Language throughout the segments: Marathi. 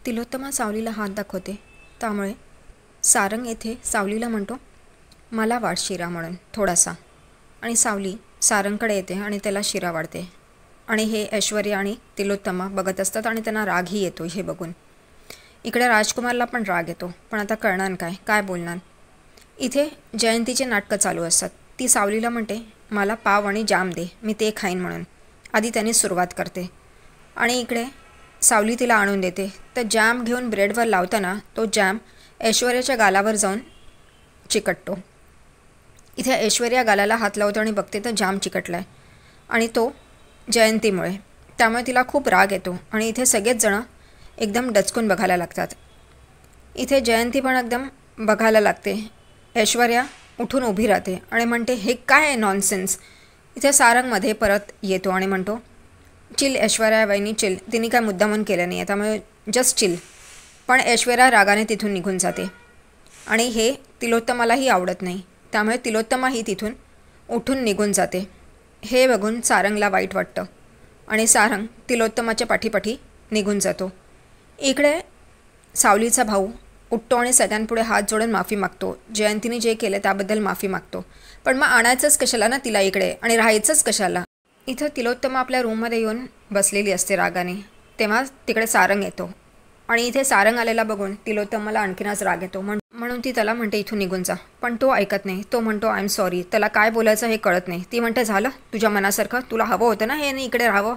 तिलोत्तमा सावलीला हात दाखवते. त्यामुळे सारंग येथे सावलीला म्हणतो, मला वाढ शिरा म्हणून थोडासा. आणि सावली सारंगकडे येते आणि त्याला शिरा वाढते. आणि हे ऐश्वर्या आणि तिलोत्तमा बघत असतात आणि त्यांना रागही येतो हे बघून. इकडे राजकुमारला पण राग येतो, पण आता करणार काय बोलणार. इथे जयंतीचे नाटकं चालू असतात. ती सावलीला म्हणते, मला पाव आणि जाम दे, मी ते खाईन म्हणून. आधी त्याने सुरुवात करते आणि इकडे सावली तिला आणून देते. तर जॅम घेऊन ब्रेडवर लावताना तो जॅम ऐश्वर्याच्या गालावर जाऊन चिकटतो. इथे ऐश्वर्या गालाला हात लावतो आणि बघते तर जाम चिकटला आहे आणि तो जयंतीमुळे. त्यामुळे तिला खूप राग येतो आणि इथे सगळेच जणं एकदम डचकून बघायला लागतात. इथे जयंती पण एकदम बघायला लागते. ऐश्वर्या उठून उभी राहते आणि म्हणते, हे काय आहे नॉनसेन्स. इथे सारंगमध्ये परत येतो आणि म्हणतो, चिल ऐश्वर्या वहिनी चिल, तिने काय मुद्दामून केलं नाही आहे त्यामुळे जस्ट चिल. पण ऐश्वर्या रागाने तिथून निघून जाते आणि हे तिलोत्तमालाही आवडत नाही. त्यामुळे तिलोत्तमाही तिथून उठून निघून जाते. हे बघून सारंगला वाईट वाटतं आणि सारंग तिलोत्तमाच्या पाठीपाठी निघून जातो. इकडे सावलीचा भाऊ उठतो आणि सगळ्यांपुढे हात जोडून माफी मागतो. जयंतीने जे केलं त्याबद्दल माफी मागतो. पण मग आणायचंच कशाला ना तिला इकडे आणि राहायचंच कशाला. इथं तिलोत्तमा आपल्या रूममध्ये येऊन बसलेली असते रागाने. तेव्हा तिकडे सारंग येतो आणि इथे सारंग आलेला बघून तिलोत्तमाला आणखीनच राग येतो. म्हणून ती त्याला म्हणते, इथून निघून जा. पण तो ऐकत नाही. तो म्हणतो, आय एम सॉरी. त्याला काय बोलायचं हे कळत नाही. ती म्हणते, झालं तुझ्या मनासारखं, तुला हवं होतं ना हे नाही इकडे राहावं,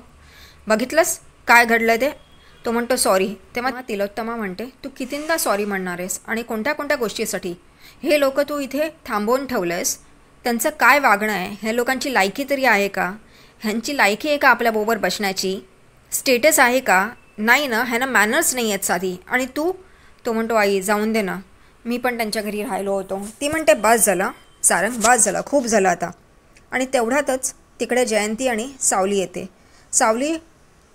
बघितलंस काय घडलं ते. तो म्हणतो सॉरी. तेव्हा तिलोत्तमा म्हणते, तू कितींदा सॉरी म्हणणार आहेस आणि कोणत्या कोणत्या गोष्टीसाठी. हे लोक तू इथे थांबवून ठेवलं आहेस, त्यांचं काय वागणं आहे, ह्या लोकांची लायकी तरी आहे का, ह्यांची लायकी आहे का आपल्याबरोबर बसण्याची, स्टेटस आहे का, नाही ना, ह्यांना मॅनर्स नाही आहेत साधी. आणि तू. तो म्हणतो, आई जाऊन दे ना, मी पण त्यांच्या घरी राहिलो होतो. ती म्हणते, बस झालं सारंग, बस झालं, खूप झालं आता. आणि तेवढ्यातच तिकडे जयंती आणि सावली येते. सावली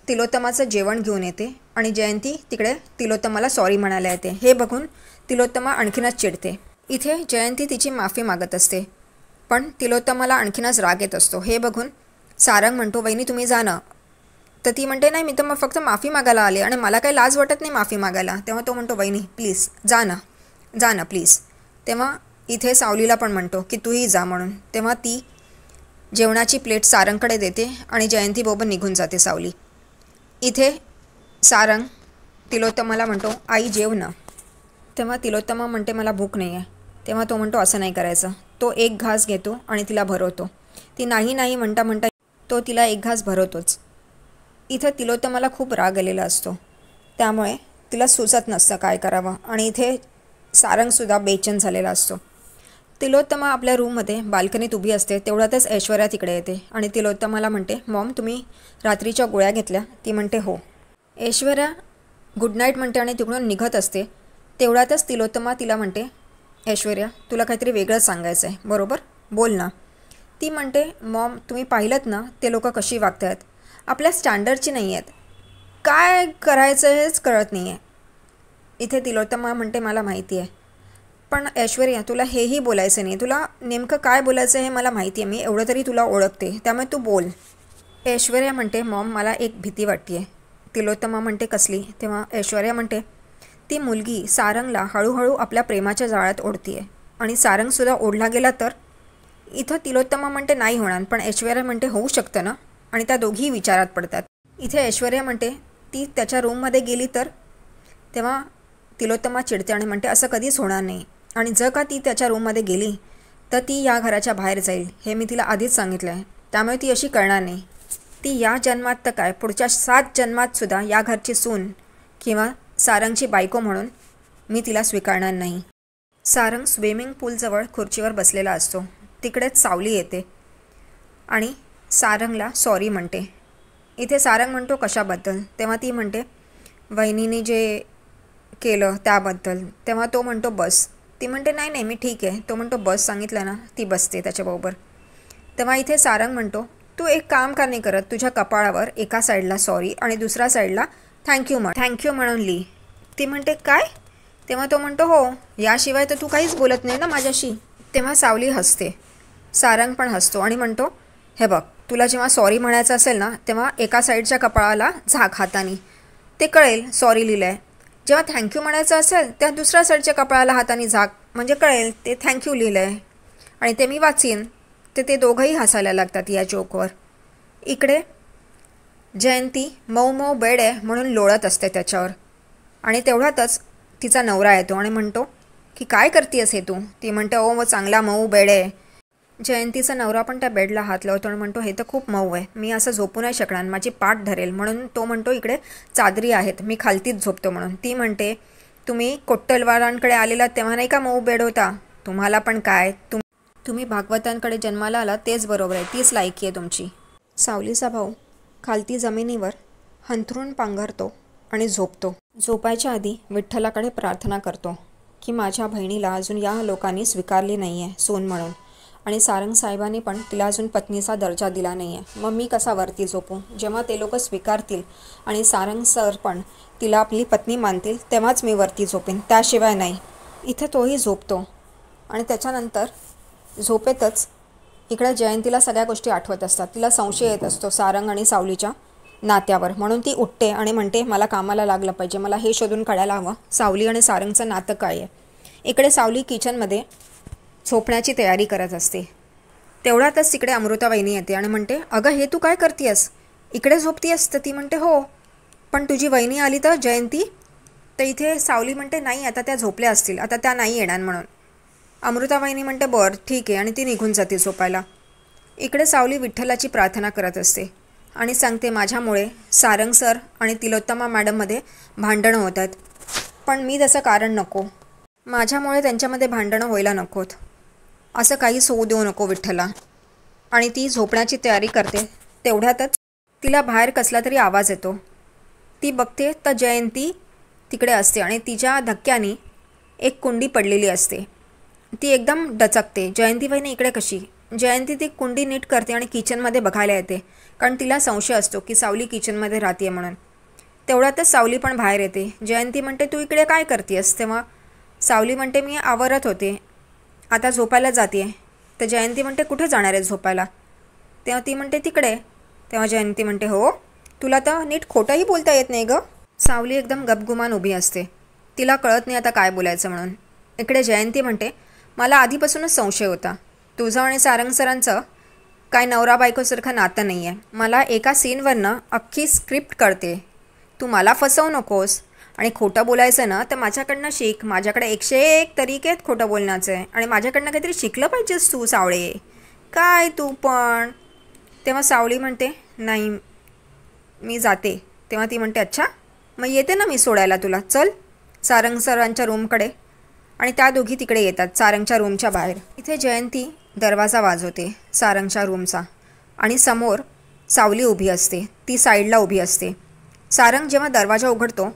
तिलोत्तमाचं जेवण घेऊन येते आणि जयंती तिकडे तिलोत्तमाला सॉरी म्हणायला येते. हे बघून तिलोत्तमा आणखीनच चिडते. इथे जयंती तिची माफी मागत असते, पण तिलोत्तमाला आणखीनच राग येत असतो. हे बघून सारंग म्हणतो, वहिनी तुम्ही जा ना. तर ती म्हणते, नाही मी तर मग फक्त माफी मागायला आले आणि मला काही लाज वाटत नाही माफी मागायला. तेव्हा तो म्हणतो, वहिनी प्लीज जा ना प्लीज. तेव्हा इथे सावलीला पण म्हणतो की तूही जा म्हणून. तेव्हा ती जेवणाची प्लेट सारंगकडे देते आणि जयंतीबरोबर निघून जाते सावली. इथे सारंग तिलोत्तमाला म्हणतो, आई जेव ना. तेव्हा तिलोत्तमा म्हणते, मला भूक नाही आहे. तेव्हा तो म्हणतो, असं नाही करायचं. तो एक घास घेतो आणि तिला भरवतो. ती नाही म्हणता म्हणता तो तिला एक घास भरवतोच. इथं तिलोत्तमाला खूप राग आलेला असतो, त्यामुळे तिला सुचत नसतं काय करावं. आणि इथे सारंगसुद्धा बेचैन झालेला असतो. तिलोत्तमा आपल्या रूममध्ये बाल्कनीत उभी असते. तेवढ्यातच ऐश्वर्या तिकडे येते आणि तिलोत्तमाला म्हणते, मॉम तुम्ही रात्रीच्या गोळ्या घेतल्या. ती म्हणते, हो. ऐश्वर्या गुड नाईट म्हणते आणि तिकडून निघत असते. तेवढ्यातच तिलोत्तमा तिला म्हणते, ऐश्वर्या तुला काहीतरी वेगळंच सांगायचं आहे, बरोबर, बोल ना. ती म्हणते, मॉम तुम्ही पाहिलंत ना ते लोक कशी वागत आहेत, आपल्या स्टँडर्डची नाही आहेत, काय करायचं हेच कळत नाही आहे. इथे तिलोत्तमा म्हणते, मला माहिती आहे, पण ऐश्वर्या तुला हेही बोलायचं नाही, तुला नेमकं काय बोलायचं हे मला माहिती आहे, मी एवढं तरी तुला ओळखते, त्यामुळे तू बोल. ऐश्वर्या म्हणते, मॉम मला एक भीती वाटते आहे. तिलोत्तमा म्हणते, कसली. तेव्हा ऐश्वर्या म्हणते, ती मुलगी सारंगला हळूहळू आपल्या प्रेमाच्या जाळ्यात ओढते आहे आणि सारंगसुद्धा ओढला गेला तर. इथं तिलोत्तमा म्हणते, नाही होणार, पण ऐश्वर्या म्हणते, होऊ शकतं ना. आणि त्या दोघीही विचारात पडतात. इथे ऐश्वर्या म्हणते, ती त्याच्या रूममध्ये गेली तर. तेव्हा तिलोत्तमा चिडते आणि म्हणते, असं कधीच होणार नाही, आणि जर का ती त्याच्या रूममध्ये गेली तर ती या घराच्या बाहेर जाईल, हे मी तिला आधीच सांगितलं आहे, त्यामुळे ती अशी करणार नाही. ती या जन्मात तर काय, पुढच्या 7 जन्मातसुद्धा या घरची सून किंवा सारंगची बायको म्हणून मी तिला स्वीकारणार नाही. सारंग स्विमिंग पूलजवळ खुर्चीवर बसलेला असतो. तिकडेच सावली येते आणि सारंगला सॉरी म्हणते. इथे सारंग म्हणतो, कशाबद्दल. तेव्हा ती म्हणते, वहिनीने जे केलं त्याबद्दल. तेव्हा तो म्हणतो, बस. ती म्हणते, नाही मी ठीक आहे. तो म्हणतो, बस सांगितलं ना. ती बसते त्याच्याबरोबर. तेव्हा इथे सारंग म्हणतो, तू एक काम का नाही करत, तुझ्या कपाळावर एका साईडला सॉरी आणि दुसऱ्या साईडला थँक्यू म्हणून लिही. ती म्हणते, काय. तेव्हा तो म्हणतो, हो, याशिवाय तर तू काहीच बोलत नाही ना माझ्याशी. तेव्हा सावली हसते, सारंग पण हसतो आणि म्हणतो, हे बघ, तुला जेव्हा सॉरी म्हणायचं असेल ना तेव्हा एका साईडच्या कपाळाला झाक हाताने, ते कळेल सॉरी लिहिलं आहे. जेव्हा थँक्यू म्हणायचं असेल त्या दुसऱ्या साईडच्या कपाळाला हाताने झाक, म्हणजे कळेल ते थँक्यू लिहिलं आहे आणि ते मी वाचीन. ते दोघंही हसायला लागतात या जोकवर. इकडे जयंती मऊ मऊ बेड आहे म्हणून लोळत असते त्याच्यावर. आणि तेवढ्यातच तिचा नवरा येतो आणि म्हणतो की काय करतेस हे तू. ती म्हणते ओ चांगला मऊ बेड आहे. जयंतीचा नवरा पण त्या बेडला हात लावतो आणि म्हणतो हे तर खूप मऊ आहे, मी असं झोपू नाही शकणार, माझी पाठ धरेल. म्हणून तो म्हणतो इकडे चादरी आहेत, मी खालतीच झोपतो म्हणून. ती म्हणते तुम्ही कोट्टलवारांकडे आलेला तेव्हा नाही का मऊ बेड होता, तुम्हाला पण काय, तुम्ही भागवतांकडे जन्माला आला तेच बरोबर आहे, तीच लायकी आहे तुमची. सावलीचा भाऊ खालती जमिनीवर हंथरून पांघरतो आणि झोपतो. झोपायच्या आधी विठ्ठलाकडे प्रार्थना करतो की माझ्या बहिणीला अजून या लोकांनी स्वीकारली नाही आहे सून म्हणून, आणि सारंगसाहेबांनी पण तिला अजून पत्नीचा दर्जा दिला नाही आहे. मग मी कसा वरती झोपू. जेव्हा ते लोक स्वीकारतील आणि सारंग सर पण तिला आपली पत्नी मानतील तेव्हाच मी वरती झोपेन, त्याशिवाय नाही. इथे तोही झोपतो आणि त्याच्यानंतर झोपेतच इकडे जयंतीला सगळ्या गोष्टी आठवत असतात. तिला संशय येत असतो सारंग आणि सावलीच्या नात्यावर. म्हणून ती उठते आणि म्हणते मला कामाला लागलं पाहिजे, मला हे शोधून काढायला हवं सावली आणि सारंगचं नातं काय आहे. इकडे सावली किचनमध्ये झोपण्याची तयारी करत असते. तेवढ्यातच तिकडे अमृता वहिनी येते आणि म्हणते अगं हे तू काय करतेस, इकडे झोपतीयस. तर ती म्हणते हो, पण तुझी वहिनी आली तर जयंती. तर इथे सावली म्हणते नाही आता त्या झोपल्या असतील, आता त्या नाही येणार म्हणून. अमृता वहिनी म्हणते बरं ठीक आहे आणि ती निघून जाते झोपायला. इकडे सावली विठ्ठलाची प्रार्थना करत असते आणि सांगते माझ्यामुळे सारंग सर आणि तिलोत्तमा मॅडममध्ये भांडणं होत आहेत, पण मी त्याचं कारण नको, माझ्यामुळे त्यांच्यामध्ये भांडणं व्हायला नकोत, असं काहीच होऊ देऊ नको विठ्ठला. आणि ती झोपण्याची तयारी करते. तेवढ्यातच तिला बाहेर कसला तरी आवाज येतो. ती बघते तर जयंती तिकडे असते आणि तिच्या धक्क्याने एक कुंडी पडलेली असते. ती एकदम डचकते. जयंती वहिनी इकडे कशी. जयंती ती कुंडी नीट करते आणि किचनमध्ये बघायला येते, कारण तिला संशय असतो की सावली किचनमध्ये राहते म्हणून. तेवढ्यातच सावली पण बाहेर येते. जयंती म्हणते तू इकडे काय करतेस. तेव्हा सावली म्हणते मी आवरत होते, आता झोपायला जाते. तर जयंती म्हणते कुठे जाणार आहे झोपायला. तेव्हा ती म्हणते तिकडे. तेव्हा जयंती म्हणते हो, तुला तर नीट खोटंही बोलता येत नाही गं. सावली एकदम गपगुमान उभी असते, तिला कळत नाही आता काय बोलायचं म्हणून. इकडे जयंती म्हणते मला आधीपासूनच संशय होता, तुझं आणि सारंग सरांचं काय नवरा बायकोसारखं नातं नाही आहे. मला एका सीनवरनं अख्खी स्क्रिप्ट कळते, तू मला फसवू नकोस. आणि खोटं बोलायचं ना तर माझ्याकडनं शिक, माझ्याकडे 101 तरीके आहेत खोटं बोलण्याचं आहे आणि माझ्याकडनं काहीतरी शिकलं पाहिजेस तू सावळे, काय तू पण. तेव्हा सावली म्हणते नाही मी जाते. तेव्हा ती म्हणते अच्छा मग येते ना मी सोडायला तुला, चल सारंग सरांच्या रूमकडे. आणि त्या दोघी तिकडे येतात सारंगच्या रूमच्या बाहेर. इथे जयंती दरवाजा वाजवते सारंगच्या रूमचा आणि समोर सावली उभी असते, ती साईडला उभी असते. सारंग जेव्हा दरवाजा उघडतो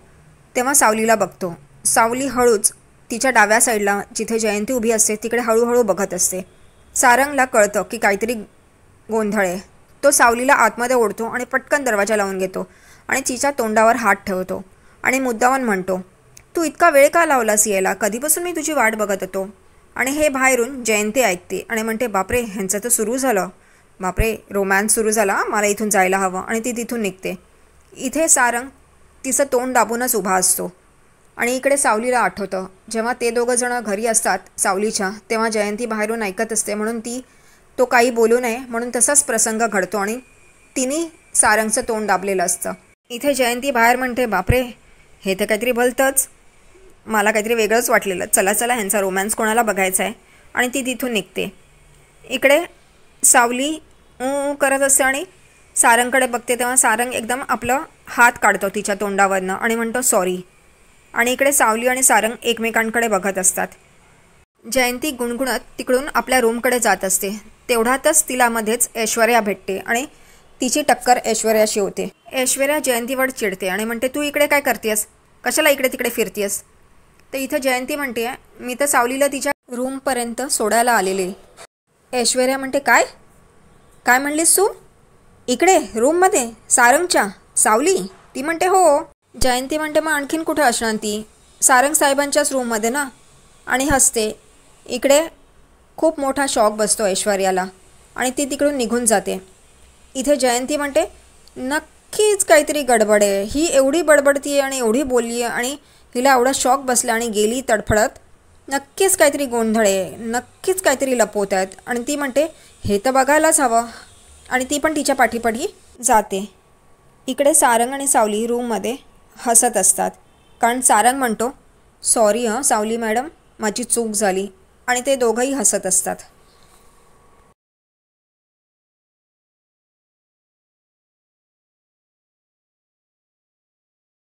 तेव्हा सावलीला बघतो. सावली हळूच तिच्या डाव्या साईडला जिथे जयंती उभी असते तिकडे हळूहळू बघत असते. सारंगला कळतं की काहीतरी गोंधळ आहे. तो सावलीला आतमध्ये ओढतो आणि पटकन दरवाजा लावून घेतो आणि तिच्या तोंडावर हात ठेवतो आणि मुद्दामून म्हणतो तू इतका वेळ का लावलास यायला, कधीपासून मी तुझी वाट बघत होतो. आणि हे बाहेरून जयंती ऐकते आणि म्हणते बापरे ह्यांचं तर सुरू झालं, बापरे रोमॅन्स सुरू झाला, मला इथून जायला हवं. आणि ती तिथून निघते. इथे सारंग तिचं तोंड दाबूनच उभा असतो. आणि इकडे सावलीला आठवतं जेव्हा ते दोघं जण घरी असतात सावलीच्या, तेव्हा जयंती बाहेरून ऐकत असते म्हणून तो काही बोलू नये म्हणून तसाच प्रसंग घडतो आणि तिने सारंगचं तोंड दाबलेलं असतं. इथे जयंती बाहेर म्हणते बापरे हे तर काहीतरी भलतंच, मला काहीतरी वेगळंच वाटलेलं, चला चला ह्यांचा रोमॅन्स कोणाला बघायचा आहे. आणि ती तिथून निघते. इकडे सावली करत असते आणि सारंगकडे बघते तेव्हा सारंग एकदम आपलं हात काढतो तिच्या तोंडावरनं आणि म्हणतो सॉरी. आणि इकडे सावली आणि सारंग एकमेकांकडे बघत असतात. जयंती गुणगुणत तिकडून आपल्या रूमकडे जात असते. तेवढ्यातच तिला मध्येच ऐश्वर्या भेटते आणि तिची टक्कर ऐश्वर्याशी होते. ऐश्वर्या जयंतीवर चिडते आणि म्हणते तू इकडे काय करतेस, कशाला इकडे तिकडे फिरतेस. तर इथं जयंती म्हणते मी तर सावलीला तिच्या रूमपर्यंत सोडायला आलेले. ऐश्वर्या म्हणते काय काय म्हणलीस तू, इकडे रूममध्ये सारंगच्या. सावली ती म्हणते हो. जयंती म्हणते मग आणखीन कुठे असणार ती, सारंग साहेबांच्याच रूममध्ये ना. आणि हसते. इकडे खूप मोठा शॉक बसतो ऐश्वर्याला आणि ती तिकडून निघून जाते. इथे जयंती म्हणते नक्कीच काहीतरी गडबड आहे, ही एवढी बडबडती आहे आणि एवढी बोलली आहे आणि हिला एवढा शॉक बसला आणि गेली तडफडत, नक्कीच काहीतरी गोंधळ आहे, नक्कीच काहीतरी लपवत आहेत. आणि ती म्हणते हे तर बघायलाच हवं. आणि ती पण तिच्या पाठीपाठी जाते. इकडे सारंग आणि सावली रूममध्ये हसत असतात. कारण सारंग म्हणतो सॉरी सावली मॅडम, माझी चूक झाली. आणि ते दोघंही हसत असतात.